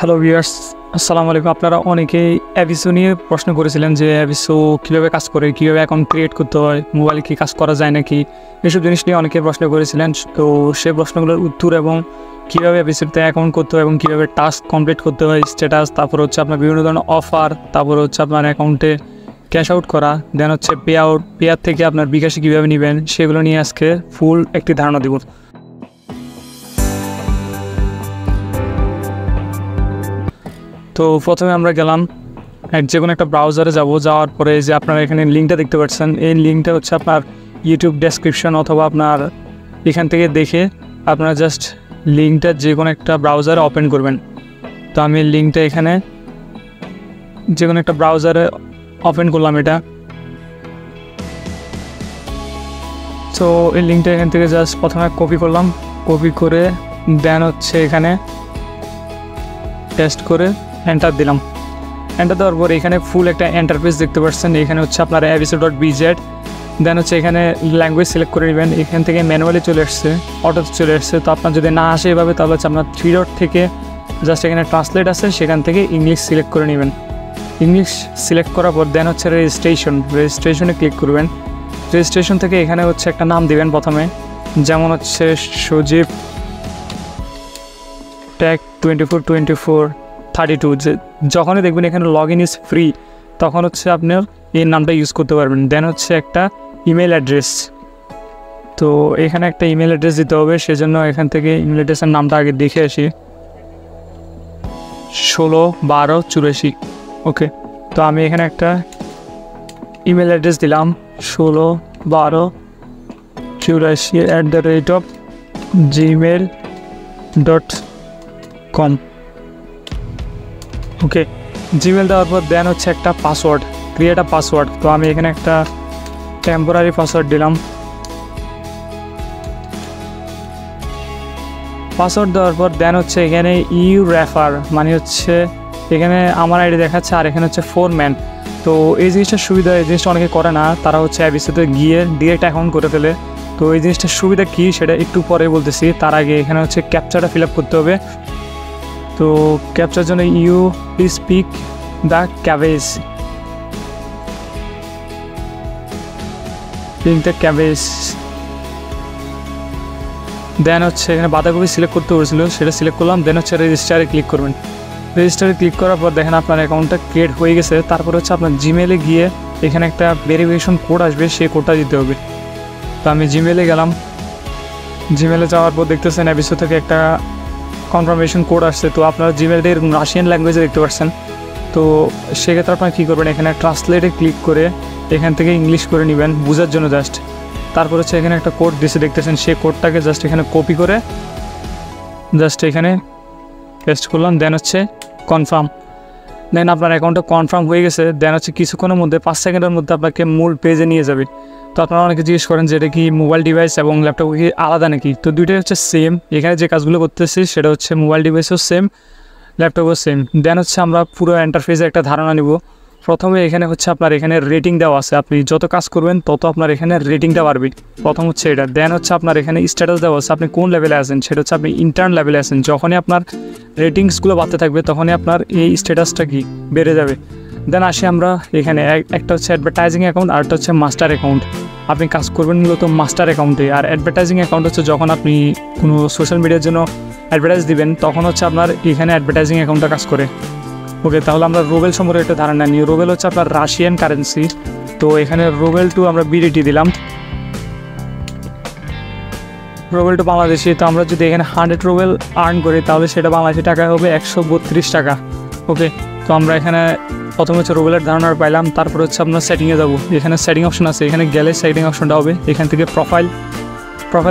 Hello viewers, আসসালামু আলাইকুম। আপনারা অনেকেই অ্যাভিসো নিয়ে প্রশ্ন করেছিলেন যে অ্যাভিসো কীভাবে কাজ করে, কীভাবে অ্যাকাউন্ট ক্রিয়েট করতে হয়, মোবাইলে কি কাজ করা যায় নাকি, এসব জিনিস নিয়ে অনেকে প্রশ্ন করেছিলেন। তো সেই প্রশ্নগুলোর উত্তর এবং কীভাবে অ্যাভিসোতে অ্যাকাউন্ট করতে হয় এবং কীভাবে টাস্ক কমপ্লিট করতে হয়, স্ট্যাটাস, তারপর হচ্ছে আপনার বিভিন্ন ধরনের অফার, তারপর হচ্ছে আপনার অ্যাকাউন্টে ক্যাশ আউট করা, দেন হচ্ছে পেয়ার থেকে আপনার বিকাশে কীভাবে নেবেন, সেগুলো নিয়ে আজকে ফুল একটি ধারণা দেব। তো প্রথমে আমরা গেলাম যে কোনো একটা ব্রাউজারে যাওয়ার পরে যে আপনারা এখানে লিঙ্কটা দেখতে পাচ্ছেন, এই লিঙ্কটা হচ্ছে আপনার ইউটিউব ডেসক্রিপশন অথবা আপনার এখান থেকে দেখে আপনারা জাস্ট লিঙ্কটা যে কোনো একটা ব্রাউজারে ওপেন করবেন। তো আমি লিঙ্কটা এখানে যে কোনো একটা ব্রাউজারে ওপেন করলাম এটা। তো এই লিঙ্কটা এখান থেকে জাস্ট প্রথমে কপি করলাম, কপি করে দেন হচ্ছে এখানে টেস্ট করে এন্টার দিলাম। এন্টার দেওয়ার পর এখানে ফুল একটা এন্টারফেস দেখতে পাচ্ছেন। এখানে হচ্ছে আপনার aviso.bz, দেন হচ্ছে এখানে ল্যাঙ্গুয়েজ সিলেক্ট করে নেবেন। এখান থেকে ম্যানুয়ালি চলে আসছে, অটো চলে আসছে। তো আপনার যদি না আসে এভাবে, তাহলে হচ্ছে আপনার 3 ডট থেকে জাস্ট এখানে ট্রান্সলেট আছে, সেখান থেকে ইংলিশ সিলেক্ট করে নেবেন। ইংলিশ সিলেক্ট করার পর দেন হচ্ছে রেজিস্ট্রেশনে ক্লিক করবেন। রেজিস্ট্রেশন থেকে এখানে হচ্ছে একটা নাম দিবেন প্রথমে, যেমন হচ্ছে সজীব ট্যাগ 242432। যখনই দেখবেন এখানে লগ ইন ইজ ফ্রি, তখন হচ্ছে আপনার এই নামটা ইউজ করতে পারবেন। দেন হচ্ছে একটা ইমেল অ্যাড্রেস, তো এখানে একটা ইমেল অ্যাড্রেস দিতে হবে। সেজন্য এখান থেকে ইমেল অ্যাড্রেসের নামটা আগে দেখে আসি, 161284। ওকে, তো আমি এখানে একটা ইমেল অ্যাড্রেস দিলাম 161284@gmail.com। ওকে, জিমেল দেওয়ার পর দেন হচ্ছে একটা পাসওয়ার্ড, ক্রিয়েট আ পাসওয়ার্ড। তো আমি এখানে একটা টেম্পোরারি পাসওয়ার্ড দিলাম। পাসওয়ার্ড দেওয়ার পর দেন হচ্ছে এখানে ইউ রেফার, মানে হচ্ছে এখানে আমার আইডি দেখাচ্ছে আর এখানে হচ্ছে 4 ম্যান। তো এই জিনিসটার সুবিধা, এই জিনিসটা অনেকে করে না, তারা হচ্ছে অ্যাভিসোতে গিয়ে ডিরেক্ট অ্যাকাউন্ট করে ফেলে। তো এই জিনিসটার সুবিধা কী সেটা একটু পরে বলতেছি। তার আগে এখানে হচ্ছে ক্যাপচাটা ফিল আপ করতে হবে। তো ক্যাপচার জন্য you please speak the cabbage, then হচ্ছে এখানে বাঁধাকপি সিলেক্ট করতে বলেছিল, সেটা সিলেক্ট করলাম। দেন হচ্ছে রেজিস্টারে ক্লিক করবেন। রেজিস্টারে ক্লিক করার পর দেখেন আপনার অ্যাকাউন্টটা ক্রিয়েট হয়ে গেছে। তারপর হচ্ছে আপনার জিমেলে গিয়ে এখানে একটা ভেরিফিকেশন কোড আসবে, সেই কোডটা দিতে হবে। তো আমি জিমেলে গেলাম। জিমেলে যাওয়ার পর দেখতেছেন অ্যাভিসো থেকে একটা কনফার্মেশন কোড আসছে। তো আপনারা জিমেলটা রাশিয়ান ল্যাঙ্গুয়েজে দেখতে পাচ্ছেন। তো সেক্ষেত্রে আপনারা কী করবেন, এখানে ট্রান্সলেটে ক্লিক করে এখান থেকে ইংলিশ করে নেবেন বোঝার জন্য জাস্ট। তারপর হচ্ছে এখানে একটা কোড দিয়েছে দেখতেছেন, সেই কোডটাকে জাস্ট এখানে কপি করে জাস্ট এখানে পেস্ট করলাম। দেন হচ্ছে কনফার্ম। দেন আপনার অ্যাকাউন্টটা কনফার্ম হয়ে গেছে। দেন হচ্ছে কিছুক্ষণের মধ্যে 5 সেকেন্ডের মধ্যে আপনাকে মূল পেজে নিয়ে যাবে। তো আপনারা অনেকে জিজ্ঞেস করেন যে এটা কি মোবাইল ডিভাইস এবং ল্যাপটপ কি আলাদা নাকি? তো দুইটাই হচ্ছে সেম। এখানে যে কাজগুলো করতেছি সেটা হচ্ছে মোবাইল ডিভাইসও সেম, ল্যাপটপও সেম। দেন হচ্ছে আমরা পুরো ইন্টারফেসে একটা ধারণা নিব। প্রথমে এখানে হচ্ছে আপনার এখানে রেটিং দেওয়া আছে, আপনি যত কাজ করবেন তত আপনার এখানে রেটিংটা বাড়বে। প্রথম হচ্ছে এটা। দেন হচ্ছে আপনার এখানে স্ট্যাটাস দেওয়া আছে, আপনি কোন লেভেলে আছেন, সেটা হচ্ছে আপনি ইন্টার্ন লেভেলে আছেন। যখনই আপনার রেটিংসগুলো বাড়তে থাকবে তখনই আপনার এই স্ট্যাটাসটা কি বেড়ে যাবে। দেন আসি আমরা এখানে, একটা হচ্ছে অ্যাডভার্টাইজিং অ্যাকাউন্ট আর একটা হচ্ছে মাস্টার অ্যাকাউন্ট। আপনি কাজ করবেন মূলত মাস্টার অ্যাকাউন্টে। আর অ্যাডভার্টাইজিং অ্যাকাউন্ট হচ্ছে যখন আপনি কোনো সোশ্যাল মিডিয়ার জন্য অ্যাডভার্টাইজ দিবেন, তখন হচ্ছে আপনার এখানে অ্যাডভার্টাইজিং অ্যাকাউন্টটা কাজ করে। ওকে, তাহলে আমরা রুবেল সম্পর্কে একটা ধারণা নিই। রুবেল হচ্ছে আপনার রাশিয়ান কারেন্সি। তো এখানে রুবেল টু আমরা বিডিটি দিলাম, রুবেল টু বাংলাদেশি। তো আমরা যদি এখানে 100 রুবেল আর্ন করি তাহলে সেটা বাংলাদেশি টাকায় হবে 132 টাকা। ওকে, তো আমরা এখানে প্রথমে হচ্ছে রুবেলের ধারণা পাইলাম। তারপর হচ্ছে আপনার সেটিংয়ে যাবো, এখানে সেটিং অপশন আছে, এখানে গেলে সেটিং অপশনটা হবে। এখান থেকে প্রোফাইল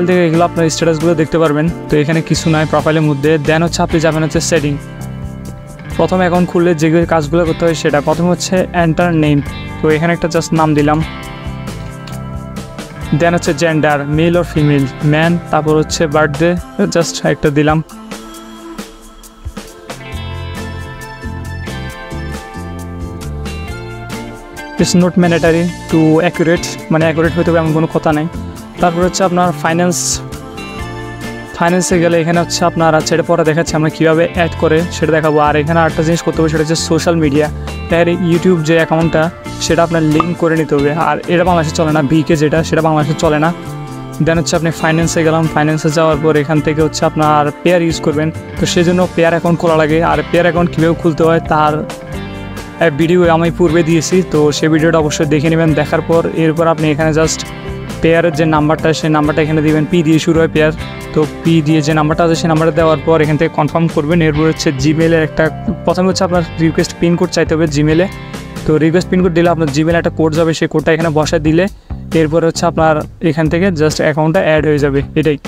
থেকে এগুলো আপনার স্ট্যাটাসগুলো দেখতে পারবেন। তো এখানে কিছু নাই প্রোফাইলের মধ্যে। দেন হচ্ছে আপনি যাবেন হচ্ছে সেটিং। প্রথম অ্যাকাউন্ট খুললে যে কাজগুলো করতে হয় সেটা প্রথমে হচ্ছে এন্টার নেম। তো এখানে একটা জাস্ট নাম দিলাম। দেন হচ্ছে gender, male or female, man. তারপর হচ্ছে বার্থডে জাস্ট একটা দিলাম। It's not mandatory to accurate, মানে অ্যাকুরেট হইতে হবে এমন কোনো কথা নেই। তারপর হচ্ছে আপনার ফাইন্যান্সে গেলে এখানে হচ্ছে আপনার এটা পরে দেখাচ্ছি আমরা কীভাবে অ্যাড করে সেটা দেখাবো। আর এখানে আরেকটা জিনিস করতে হবে, সেটা হচ্ছে সোশ্যাল মিডিয়া। এর ইউটিউব যে অ্যাকাউন্টটা সেটা আপনার লিঙ্ক করে নিতে হবে, আর এটা বাংলাদেশে চলে না, ভিকে যেটা সেটা বাংলাদেশে চলে না। দেন হচ্ছে আপনি ফাইন্যান্সে গেলাম, ফাইন্যান্সে যাওয়ার পর এখান থেকে হচ্ছে আপনার পেয়ার ইউজ করবেন, তো সেই জন্য পেয়ার অ্যাকাউন্ট খোলা লাগে। আর পেয়ার অ্যাকাউন্ট কীভাবে খুলতে হয় তার ভিডিও আমি পূর্বে দিয়েছি, তো সেই ভিডিওটা অবশ্যই দেখে নেবেন। দেখার পর এরপর আপনি এখানে জাস্ট পেয়ারের যে নাম্বারটা সেই নাম্বারটা এখানে দিবেন, পি দিয়ে শুরু হয় পেয়ার, তো পি দিয়ে যে নাম্বারটা আছে সেই নাম্বারটা দেওয়ার পর এখান থেকে কনফার্ম করবেন। এরপর হচ্ছে জিমেলের একটা প্রথমে হচ্ছে আপনার রিকোয়েস্ট পিন কোড চাইতে হবে জিমেলে, তো রিকোয়েস্ট পিন কোড দিলে আপনার জিমেলে একটা কোড যাবে, সেই কোডটা এখানে বসা দিলে এরপর হচ্ছে আপনার এখান থেকে জাস্ট অ্যাকাউন্টটা অ্যাড হয়ে যাবে, এটাই।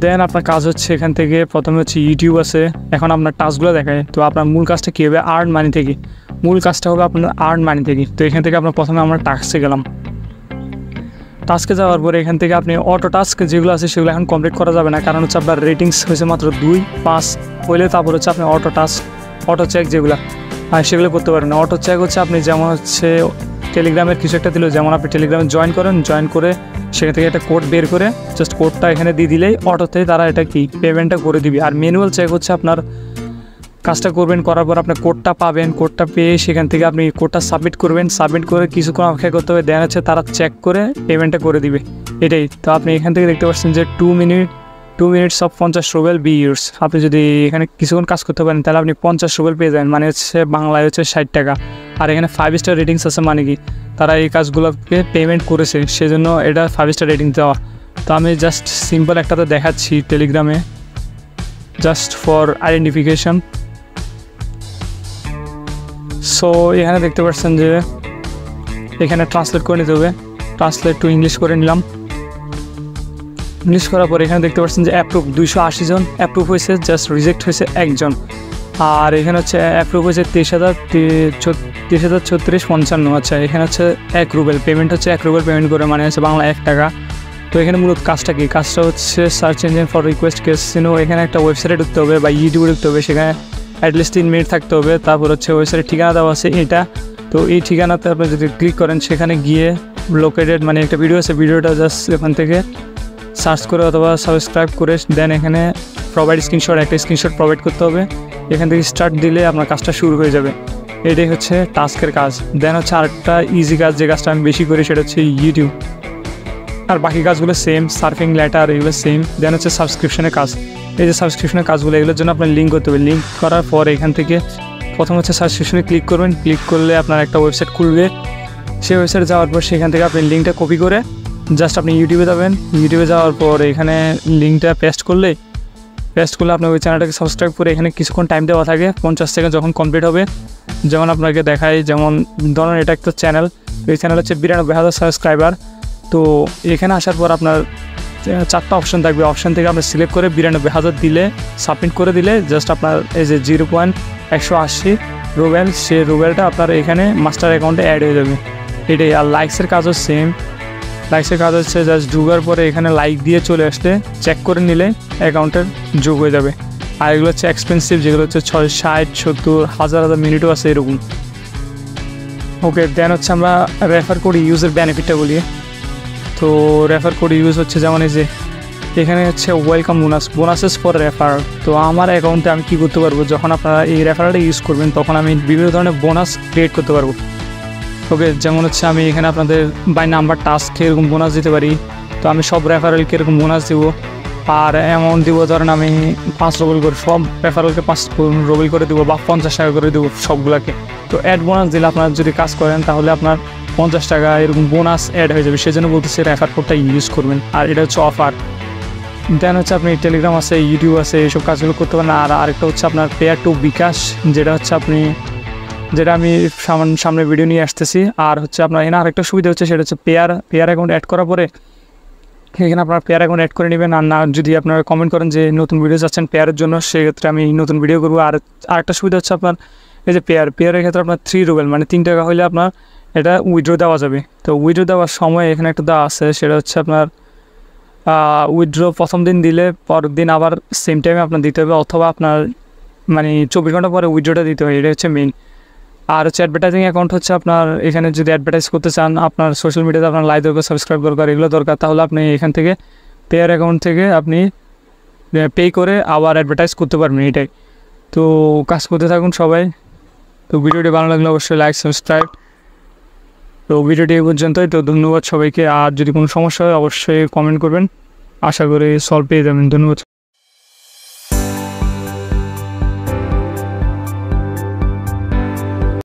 দেন আপনার কাজ হচ্ছে এখান থেকে প্রথমে হচ্ছে ইউটিউব আছে, এখন আপনার টাস্কগুলো দেখায়। তো আপনার মূল কাজটা কী হবে, আর্ন মানি থেকে, মূল কাজটা হবে আপনার আর্ন মানি থেকে। তো এখান থেকে আপনার প্রথমে আমরা টাস্কে গেলাম, টাস্কে যাওয়ার পরে এখান থেকে আপনি অটো টাস্ক যেগুলো আছে সেগুলো এখন কমপ্লিট করা যাবে না, কারণ হচ্ছে আপনার রেটিংস হয়েছে মাত্র 2-5 হইলে তারপর হচ্ছে আপনি অটো টাস্ক অটো চেক যেগুলো সেগুলো করতে পারেন। অটো চেক হচ্ছে আপনি যেমন হচ্ছে টেলিগ্রামের কিছু একটা দিল, যেমন আপনি টেলিগ্রামে জয়েন করেন, জয়েন করে সেখান থেকে একটা কোড বের করে জাস্ট কোডটা এখানে দিয়ে দিলেই অটোতে তারা এটা কি পেমেন্টটা করে দিবে। আর ম্যানুয়াল চেক হচ্ছে আপনার কাজটা করবেন, করার পর আপনার কোডটা পাবেন, কোডটা পেয়ে সেখান থেকে আপনি কোডটা সাবমিট করবেন, সাবমিট করে কিছুক্ষণ অপেক্ষা করতে হবে, দেন হচ্ছে তারা চেক করে পেমেন্টটা করে দিবে, এটাই। তো আপনি এখান থেকে দেখতে পাচ্ছেন যে 2 মিনিটস অফ 50 রুবেল বি ইউর্স। আপনি যদি এখানে কিছুক্ষণ কাজ করতে পারেন তাহলে আপনি 50 রুবেল পেয়ে যাবেন, মানে হচ্ছে বাংলায় হচ্ছে 60 টাকা। আর এখানে 5 স্টার রেটিংস আছে, মানে কি তারা এই কাজগুলোকে পেমেন্ট করেছে, সেজন্য এটা 5 স্টার রেটিং দেওয়া। তো আমি জাস্ট সিম্পল একটাতে দেখাচ্ছি টেলিগ্রামে, জাস্ট ফর আইডেন্টিফিকেশন। সো এখানে দেখতে পাচ্ছেন যে এখানে ট্রান্সলেট করে নিতে হবে, ট্রান্সলেট টু ইংলিশ করে নিলাম। ইংলিশ করার পর এখানে দেখতে পাচ্ছেন যে অ্যাপ্রুভ 280 জন অ্যাপ্রুভ হয়েছে, জাস্ট রিজেক্ট হয়েছে 1 জন। আর এখানে হচ্ছে অ্যাপ্রুভ হয়েছে 23,036.55। আচ্ছা, এখানে হচ্ছে 1 রুবেল পেমেন্ট, হচ্ছে 1 রুবেল পেমেন্ট করে, মানে হচ্ছে বাংলা 1 টাকা। তো এখানে মূলত কাজটা কি, কাজটা হচ্ছে search engine for request casino. এখানে একটা ওয়েবসাইটে ঢুকতে হবে বা ইউটিউবে ঢুকতে হবে, সেখানে অ্যাটলিস্ট 3 মিনিট থাকতে হবে। তারপর হচ্ছে ওয়েবসাইটের ঠিকানা দেওয়া আছে এটা, তো এই ঠিকানাতে আপনি যদি ক্লিক করেন সেখানে গিয়ে লোকেটেড মানে একটা ভিডিও আছে, ভিডিওটা জাস্ট এখান থেকে সার্চ করে অথবা সাবস্ক্রাইব করে দেন এখানে প্রোভাইড স্ক্রিনশট, একটা স্ক্রিনশট প্রোভাইড করতে হবে। এখান থেকে স্টার্ট দিলে আপনার কাজটা শুরু হয়ে যাবে, এটাই হচ্ছে টাস্কের কাজ। দেন হচ্ছে আরেকটা ইজি কাজ, যে কাজটা আমি বেশি করি সেটা হচ্ছে ইউটিউব, আর বাকি কাজগুলো সেম, সার্ফিং লেটার এগুলো সেম। দেন হচ্ছে সাবস্ক্রিপশনের কাজ, এই যে সাবস্ক্রিপশনের কাজগুলো এগুলোর জন্য আপনার লিঙ্ক করতে হবে। লিঙ্ক করার পর এখান থেকে প্রথম হচ্ছে সাবস্ক্রিপশনে ক্লিক করবেন, ক্লিক করলে আপনার একটা ওয়েবসাইট খুলবে, সেই ওয়েবসাইটে যাওয়ার পর সেখান থেকে আপনি লিঙ্কটা কপি করে জাস্ট আপনি ইউটিউবে যাবেন। ইউটিউবে যাওয়ার পর এখানে লিঙ্কটা পেস্ট করলে আপনার ওই চ্যানেলটাকে সাবস্ক্রাইব করে এখানে কিছুক্ষণ টাইম দেওয়া থাকে, 50 সেকেন্ড যখন কমপ্লিট হবে, যেমন আপনাকে দেখায়, যেমন ধরুন এটা একটা চ্যানেল, এই চ্যানেল হচ্ছে 92,000 সাবস্ক্রাইবার। তো এখানে আসার পর আপনার 4টা অপশন থাকবে, অপশন থেকে আপনি সিলেক্ট করে 92,000 দিলে সাবমিট করে দিলে জাস্ট আপনার এই যে 0.180 রুবেল, সে রুবেলটা আপনার এখানে মাস্টার অ্যাকাউন্টে অ্যাড হয়ে যাবে, এটাই। আর লাইকসের কাজও সেম, লাইকসের কাজ হচ্ছে জাস্ট ঢুকার পরে এখানে লাইক দিয়ে চলে আসলে চেক করে নিলে অ্যাকাউন্টের যোগ হয়ে যাবে। আর এগুলো হচ্ছে এক্সপেন্সিভ, যেগুলো হচ্ছে 60, 70, হাজার মিনিটও আছে এরকম। ওকে, দেন হচ্ছে আমরা রেফার কোড ইউজের বেনিফিটটা বলি। তো রেফার কোড ইউজ হচ্ছে যেমন এই যে এখানে হচ্ছে ওয়েলকাম বোনাসেস ফর রেফার। তো আমার অ্যাকাউন্টে আমি কী করতে পারবো, যখন আপনারা এই রেফারটা ইউজ করবেন তখন আমি বিভিন্ন ধরনের বোনাস ক্রিয়েট করতে পারবো। ওকে, যেমন হচ্ছে আমি এখানে আপনাদের বাই নাম্বার টাস্কে এরকম বোনাস দিতে পারি। তো আমি সব রেফারেলকে এরকম বোনাস দেবো, আর অ্যামাউন্ট দিব ধরেন আমি 5 রুবেল করে, সব রেফারেলকে 5 রুবেল করে দেবো বা 50 টাকা করে দেবো সবগুলোকে। তো অ্যাড বোনাস দিলে আপনার যদি কাজ করেন তাহলে আপনার 50 টাকা এরকম বোনাস অ্যাড হয়ে যাবে, সেজন্য বলতেছি রেফার কোডটা ইউজ করবেন। আর এটা হচ্ছে অফার। দেন হচ্ছে আপনি টেলিগ্রাম আছে, ইউটিউব আছে, এইসব কাজগুলো করতে পারেন। আর আরেকটা হচ্ছে আপনার পেয়ার টু বিকাশ, যেটা হচ্ছে যেটা আমি সামনে ভিডিও নিয়ে আসতেছি। আর হচ্ছে আপনার এখানে আরেকটা সুবিধা হচ্ছে, সেটা হচ্ছে পেয়ার অ্যাকাউন্ট অ্যাড করার পরে এখানে আপনার পেয়ার অ্যাকাউন্ট অ্যাড করে নেবেন। আর না যদি আপনারা কমেন্ট করেন যে নতুন ভিডিও যাচ্ছেন পেয়ারের জন্য, সেক্ষেত্রে আমি নতুন ভিডিও করবো। আর আরেকটা সুবিধা হচ্ছে আপনার এই যে পেয়ারের ক্ষেত্রে আপনার 3 রুবেল মানে 3 টাকা হলে আপনার এটা উইথড্র দেওয়া যাবে। তো উইথড্র দেওয়ার সময় এখানে একটা দেওয়া আছে, সেটা হচ্ছে আপনার উইথড্র প্রথম দিন দিলে পরের দিন আবার সেম টাইমে আপনার দিতে হবে, অথবা আপনার মানে 24 ঘন্টা পরে উইথড্রটা দিতে হবে, এটা হচ্ছে মেইন। আর হচ্ছে অ্যাডভার্টাইজিং অ্যাকাউন্ট হচ্ছে আপনার এখানে যদি অ্যাডভার্টাইজ করতে চান, আপনার সোশ্যাল মিডিয়াতে আপনার লাইক দরকার, সাবস্ক্রাইব দরকার, এগুলো দরকার, তাহলে আপনি এখান থেকে পেয়ার অ্যাকাউন্ট থেকে আপনি পে করে আবার অ্যাডভার্টাইজ করতে পারবেন, এটাই। তো কাজ করতে থাকুন সবাই। তো ভিডিওটি ভালো লাগলে অবশ্যই লাইক সাবস্ক্রাইব। তো ভিডিওটি এই পর্যন্তই। তো ধন্যবাদ সবাইকে। আর যদি কোনো সমস্যা হয় অবশ্যই কমেন্ট করবেন, আশা করি সলভ পেয়ে যাবেন। ধন্যবাদ।